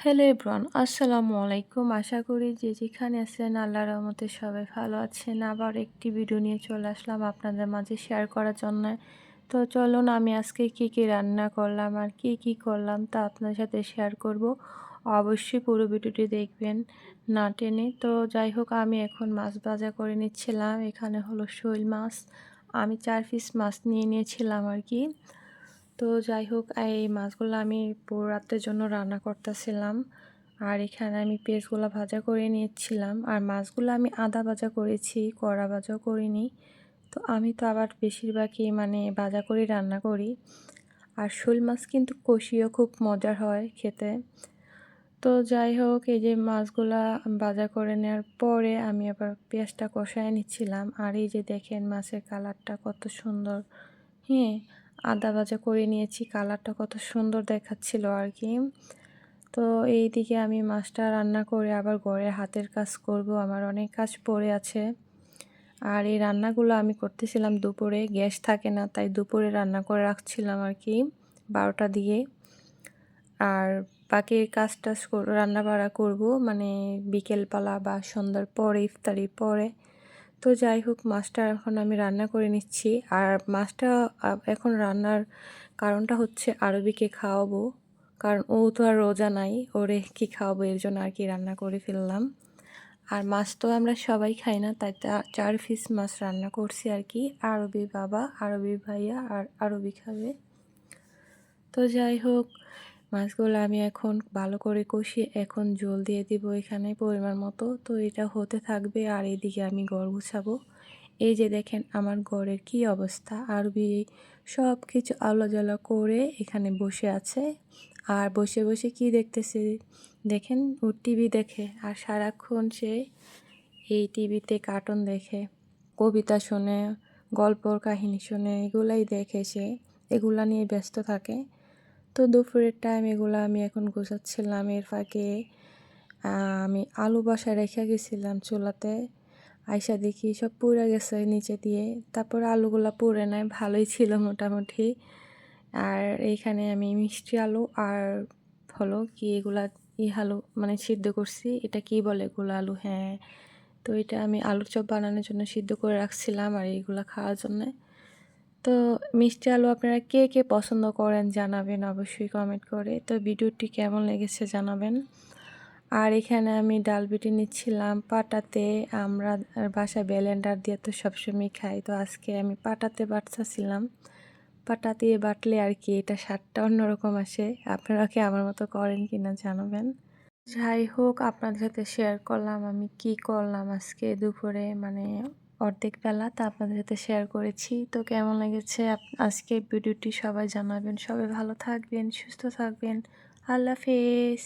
Hello everyone, আসসালামু আলাইকুম। আশা করি যে যেখানে আছেন আল্লাহর রহমতে সবাই ভালো আছেন। আবার একটি ভিডিও নিয়ে চলে আসলাম আপনাদের মাঝে শেয়ার করার জন্য। তো চলুন আমি আজকে কি রান্না করলাম আর কি করলাম তা আপনার সাথে শেয়ার করব। অবশ্যই পুরো ভিডিওটি দেখবেন না টেনে। তো যাই হোক, আমি এখন মাছ ভাজা করে নিচ্ছিলাম। এখানে হলো শোল মাছ, আমি 4 পিস মাছ নিয়ে নিয়েছিলাম আর কি। তো যাই হোক, এই মাছগুলো আমি পুরো রাতের জন্য রান্না করতেছিলাম। আর এখানে আমি পেঁয়াজগুলো ভাজা করে নিয়েছিলাম। আর মাছগুলো আমি আদা ভাজা করেছি, কড়া ভাজাও করিনি। তো আমি তো আবার বেশিরভাগই ভাজা করে রান্না করি। আর শোল মাছ কিন্তু কষিও খুব মজার হয় খেতে। তো যাই হোক, এই যে মাছগুলা ভাজা করে নেওয়ার পরে আমি আবার পেঁয়াজটা কষায় নিচ্ছিলাম। আর এই যে দেখেন মাছের কালারটা কত সুন্দর। হ্যাঁ, আদা ভাজা করে নিয়েছি, কালারটা কত সুন্দর দেখাচ্ছিল আর কি। তো এইদিকে আমি মাছটা রান্না করে আবার ঘরে হাতের কাজ করব, আমার অনেক কাজ পড়ে আছে। আর এই রান্নাগুলো আমি করতেছিলাম দুপুরে, গ্যাস থাকে না, তাই দুপুরে রান্না করে রাখছিলাম আর কি 12টা দিয়ে। আর বাকি কাজ টাজ রান্না বাড়া করব বিকেলবেলা বা সন্ধ্যার পরে, ইফতারির পরে। তো যাই হোক, মাছটা এখন আমি রান্না করে নিচ্ছি। আর মাছটা এখন রান্নার কারণটা হচ্ছে আরবিকে খাওয়াবো, কারণ ও তো আর রোজা নাই, ওরে কি খাওয়াবো, এর জন্য আর কি রান্না করে ফেললাম। আর মাছ তো আমরা সবাই খাই না, তাই 4 পিস মাছ রান্না করছি আর কি। আরবি বাবা, আরবি ভাইয়া আর আরবি খাবে। তো যাই হোক, মাছগুলো আমি এখন ভালো করে কষিয়ে এখন ঝোল দিয়ে দিব এখানে পরিমাণ মতো। তো এটা হতে থাকবে আর এদিকে আমি ঘর গুছাবো। এই যে দেখেন আমার ঘরের কি অবস্থা, আরবি সব কিছু আলোজালা করে এখানে বসে আছে। আর বসে বসে কি দেখতেছে দেখেন, ও টিভি দেখে। আর সারাক্ষণ সে এই টিভিতে কার্টুন দেখে, কবিতা শোনে, গল্পর কাহিনী শোনে, এগুলাই দেখে সে, এগুলা নিয়ে ব্যস্ত থাকে। তো দুপুরের টাইম এগুলো আমি এখন গোছাচ্ছিলাম। এর ফাঁকে আমি আলু বাসায় রেখে গেছিলাম চুলাতে, আইসা দেখি সব পুড়ে গেছে নিচে দিয়ে। তারপর আলুগুলা পুড়ে নাই, ভালোই ছিল মোটামুটি। আর এইখানে আমি মিষ্টি আলু আর হলো কি এগুলা আলু সিদ্ধ করছি, এটা কি বলে এগুলো আলু, হ্যাঁ। তো এটা আমি আলুর চপ বানানোর জন্য সিদ্ধ করে রাখছিলাম আর এইগুলা খাওয়ার জন্যে। তো মিষ্টি আলু আপনারা কে কে পছন্দ করেন জানাবেন অবশ্যই কমেন্ট করে। তো ভিডিওটি কেমন লেগেছে জানাবেন। আর এখানে আমি ডাল বেটে নিচ্ছিলাম পাটাতে। আমরা বাসায় ব্লেন্ডার দিয়ে তো সবসময় খাই, তো আজকে আমি পাটাতে বাটতেছিলাম। পাটা দিয়ে বাটলে আর কি এটা স্বাদটা অন্যরকম আসে। আপনারা কি আমার মতো করেন কিনা জানাবেন। যাই হোক, আপনাদের সাথে শেয়ার করলাম আমি কি করলাম আজকে দুপুরে, অর্ধেক বেলা, তা আপনাদের সাথে শেয়ার করেছি। তো কেমন লেগেছে আজকে ভিডিওটি সবাই জানাবেন। সবাই ভালো থাকবেন, সুস্থ থাকবেন। আল্লাহ হাফেজ।